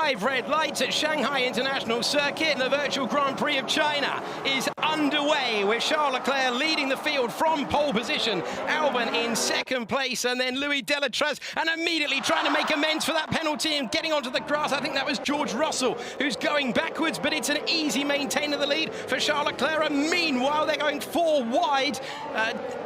5 red lights at Shanghai International Circuit, and the virtual Grand Prix of China is underway with Charles Leclerc leading the field from pole position, Albon in second place, and then Louis Delatraz, and immediately trying to make amends for that penalty and getting onto the grass. I think that was George Russell who's going backwards, but it's an easy maintain of the lead for Charles Leclerc. And meanwhile, they're going 4 wide,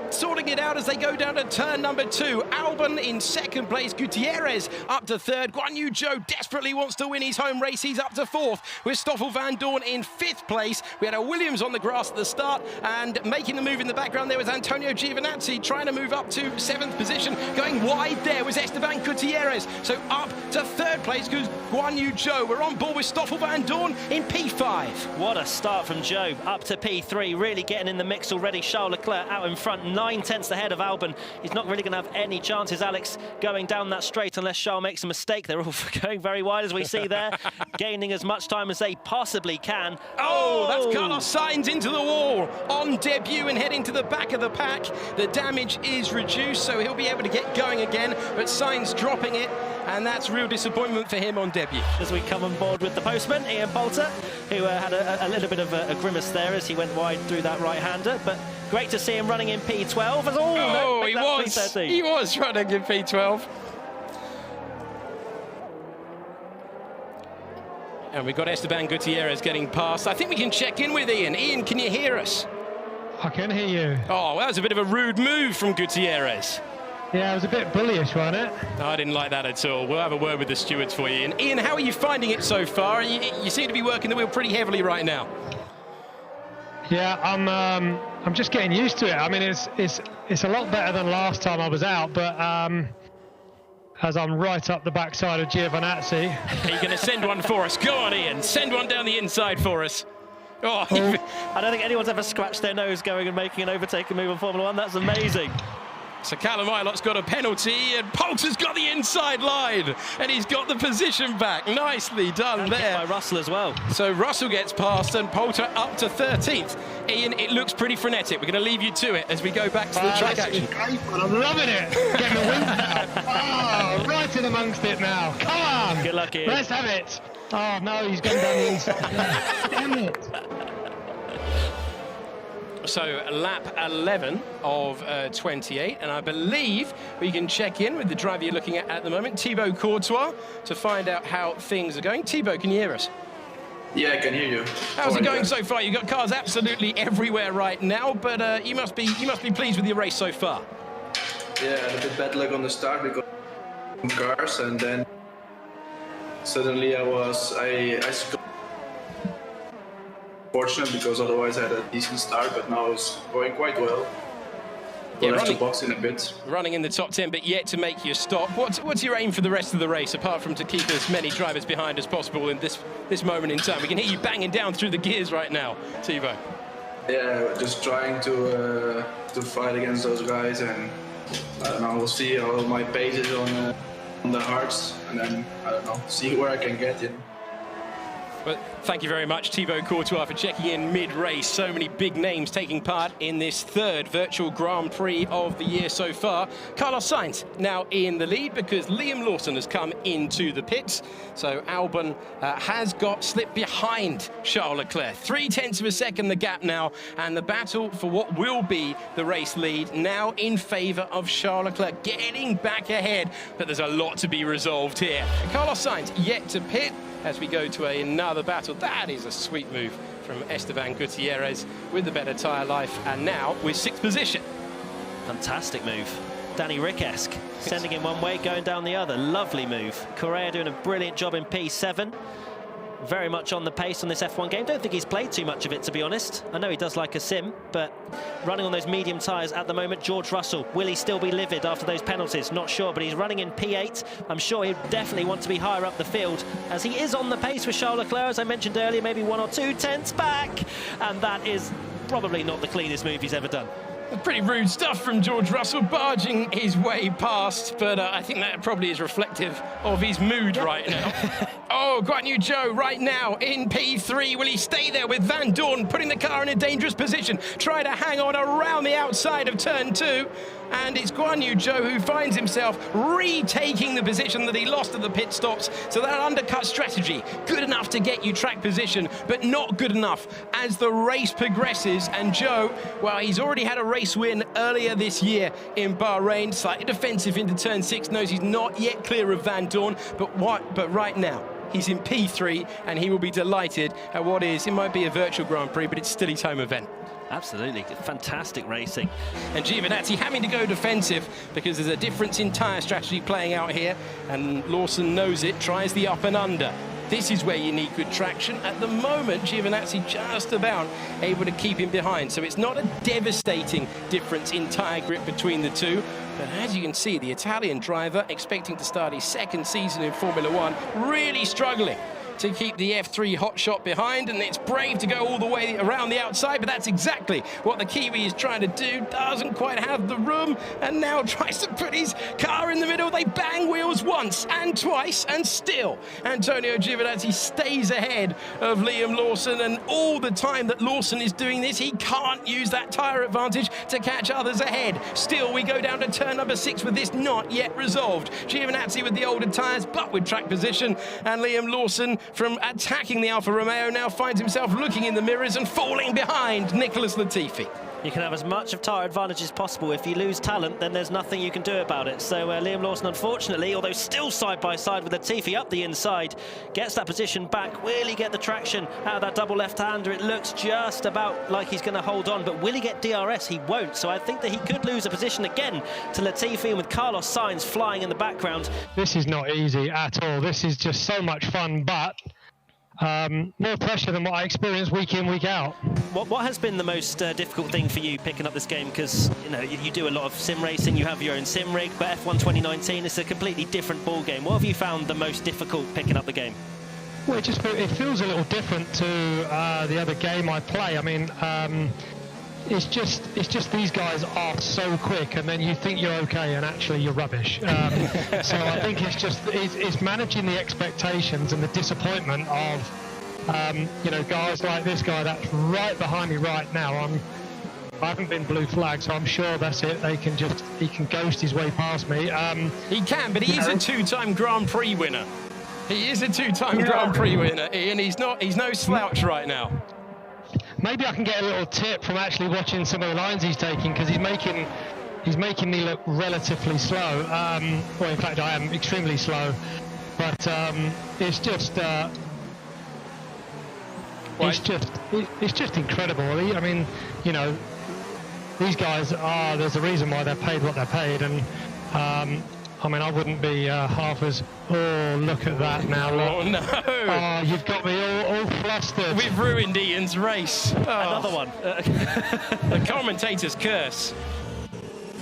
sorting it out as they go down to turn number 2. Albon in second place, Gutierrez up to third. Guan Yu Zhou desperately wants to win his home race. He's up to fourth, with Stoffel Van Dorn in 5th place. We had a Williams on the grass at the start, and making the move in the background there was Antonio Giovinazzi trying to move up to 7th position. Going wide there was Esteban Gutierrez. So up to 3rd place goes Guan Yu Zhou. We're on board with Stoffel Van Dorn in P5. What a start from Zhou, up to P3, really getting in the mix already. Charles Leclerc out in front, 9/10 ahead of Albon. He's not really going to have any chances, Alex, going down that straight unless Charles makes a mistake. They're all going very wide, as we see there, gaining as much time as they possibly can. Oh, that's Carlos Sainz into the wall on debut and heading to the back of the pack. The damage is reduced, so he'll be able to get going again, but Sainz dropping it, and that's real disappointment for him on debut. As we come on board with the postman, Ian Poulter, who had a little bit of a grimace there as he went wide through that right-hander, but great to see him running in P12. He was running in P12. And we've got Esteban Gutierrez getting past. I think we can check in with Ian. Ian, can you hear us? I can hear you. Oh, well, that was a bit of a rude move from Gutierrez. Yeah, it was a bit bullyish, wasn't it? No, I didn't like that at all. We'll have a word with the stewards for you. And Ian, how are you finding it so far? You seem to be working the wheel pretty heavily right now. Yeah, I'm just getting used to it. I mean, it's a lot better than last time I was out, but as I'm right up the backside of Giovinazzi. Are you going to send one for us? Go on, Ian. Send one down the inside for us. Oh. I don't think anyone's ever scratched their nose going and making an overtaking move on Formula 1. That's amazing. So Callum Ilot's got a penalty, and Poulter's got the inside line, and he's got the position back. Nicely done and there. By Russell as well. So Russell gets past, and Poulter up to 13th. Ian, it looks pretty frenetic. We're going to leave you to it as we go back to the track action. Great, I'm loving it. Getting the wind now. Oh, right in amongst it now. Come on. Good luck, Ian. Let's have it. Oh, no, he's gone down the inside. Damn it. So lap 11 of 28, and I believe we can check in with the driver you're looking at the moment, Thibaut Courtois, to find out how things are going. Thibaut, can you hear us? Yeah, I can hear you. How's it going so far? You've got cars absolutely everywhere right now, but you must be pleased with your race so far. Yeah, a bit bad luck on the start because of cars, and then suddenly I scored. Fortunate because otherwise I had a decent start, but now it's going quite well. Yeah, running, to box in a bit. Running in the top 10, but yet to make your stop. What's your aim for the rest of the race, apart from to keep as many drivers behind as possible in this moment in time? We can hear you banging down through the gears right now, Thibaut. Yeah, just trying to fight against those guys, and I don't know. We'll see how my pace is on the hards, and then I don't know. See where I can get in. Well, thank you very much, Thibaut Courtois, for checking in mid-race. So many big names taking part in this 3rd virtual Grand Prix of the year so far. Carlos Sainz now in the lead because Liam Lawson has come into the pits. So Albon has got slipped behind Charles Leclerc. 0.3 of a second the gap now, and the battle for what will be the race lead now in favour of Charles Leclerc, getting back ahead. But there's a lot to be resolved here. Carlos Sainz yet to pit as we go to another battle. That is a sweet move from Esteban Gutierrez with the better tyre life, and now with 6th position. Fantastic move. Danny Rick-esque, sending him one way, going down the other. Lovely move. Correa doing a brilliant job in P7. Very much on the pace on this F1 game. Don't think he's played too much of it, to be honest. I know he does like a sim, but running on those medium tyres at the moment. George Russell, will he still be livid after those penalties? Not sure, but he's running in P8. I'm sure he'd definitely want to be higher up the field, as he is on the pace with Charles Leclerc, as I mentioned earlier, maybe 1 or 2 tenths back. And that is probably not the cleanest move he's ever done. Pretty rude stuff from George Russell, barging his way past, but I think that probably is reflective of his mood right now. Oh, Oh, Guan Yu Zhou right now in P3. Will he stay there with Van Dorn putting the car in a dangerous position? Try to hang on around the outside of turn 2. And it's Guan Yu Zhou who finds himself retaking the position that he lost at the pit stops. So that undercut strategy, good enough to get you track position, but not good enough as the race progresses. And Zhou, well, he's already had a race win earlier this year in Bahrain, slightly defensive into turn 6, knows he's not yet clear of Van Dorn, but right now, he's in P3 and he will be delighted at what is, it might be a virtual Grand Prix, but it's still his home event. Absolutely, fantastic racing. And Giovinazzi having to go defensive because there's a difference in tyre strategy playing out here, and Lawson knows it, tries the up and under. This is where you need good traction. At the moment, Giovinazzi just about able to keep him behind, so it's not a devastating difference in tyre grip between the two. But as you can see, the Italian driver, expecting to start his second season in Formula 1, really struggling to keep the F3 hotshot behind, and it's brave to go all the way around the outside, but that's exactly what the Kiwi is trying to do. Doesn't quite have the room, and now tries to put his car in the middle. They bang wheels once and twice, and still Antonio Giovinazzi stays ahead of Liam Lawson, and all the time that Lawson is doing this, he can't use that tyre advantage to catch others ahead. Still, we go down to turn number 6 with this not yet resolved. Giovinazzi with the older tyres, but with track position, and Liam Lawson from attacking the Alfa Romeo now finds himself looking in the mirrors and falling behind Nicholas Latifi. You can have as much of tyre advantage as possible. If you lose talent, then there's nothing you can do about it. So Liam Lawson, unfortunately, although still side by side with Latifi up the inside, gets that position back. Will he get the traction out of that double left-hander? It looks just about like he's going to hold on, but will he get DRS? He won't. So I think that he could lose a position again to Latifi, and with Carlos Sainz flying in the background. This is not easy at all. This is just so much fun, but more pressure than what I experience week in, week out. What has been the most difficult thing for you picking up this game? Because you do a lot of sim racing, you have your own sim rig, but F1 2019 is a completely different ball game. What have you found the most difficult picking up the game? Well, it feels a little different to the other game I play. I mean, it's just these guys are so quick, and then you think you're okay, and actually you're rubbish. So I think it's managing the expectations and the disappointment of guys like this guy that's right behind me right now. I haven't been blue flagged, so I'm sure that's it. He can ghost his way past me. He can, but he's a two-time Grand Prix winner. He is a two-time Grand Prix winner, Ian. He's no slouch right now. Maybe I can get a little tip from actually watching some of the lines he's taking, because he's making me look relatively slow. Well, in fact, I am extremely slow. But it's just incredible. I mean, these guys are. There's a reason why they're paid what they're paid, and I mean, I wouldn't be half as... Oh, look at that now. Look. Oh, no. Oh, you've got me all flustered. We've ruined Ian's race. Oh. Another one. The commentator's curse.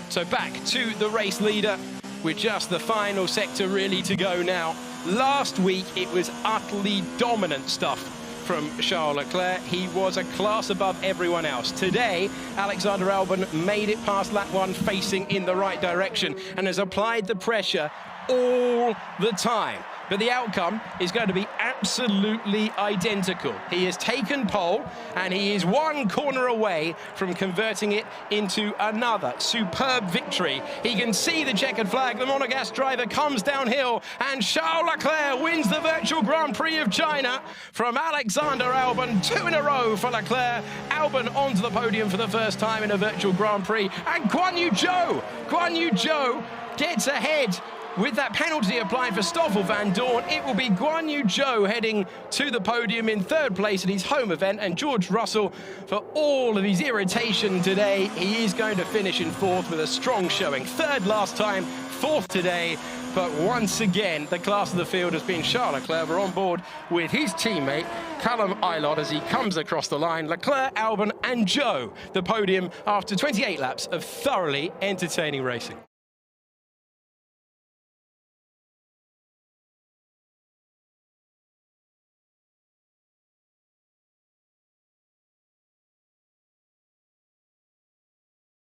So back to the race leader with just the final sector really to go now. Last week, it was utterly dominant stuff from Charles Leclerc. He was a class above everyone else. Today, Alexander Albon made it past lap 1 facing in the right direction and has applied the pressure all the time. But the outcome is going to be absolutely identical. He has taken pole, and he is one corner away from converting it into another superb victory. He can see the checkered flag. The Monegasque driver comes downhill, and Charles Leclerc wins the virtual Grand Prix of China from Alexander Albon. 2 in a row for Leclerc. Albon onto the podium for the first time in a virtual Grand Prix. And Guan Yu Zhou gets ahead. With that penalty applied for Stoffel Van Dorn, it will be Guan Yu Zhou heading to the podium in 3rd place at his home event, and George Russell, for all of his irritation today, he is going to finish in 4th with a strong showing. 3rd last time, 4th today, but once again, the class of the field has been Charles Leclerc. We're on board with his teammate, Callum Ilott, as he comes across the line. Leclerc, Albon and Zhou, the podium after 28 laps of thoroughly entertaining racing.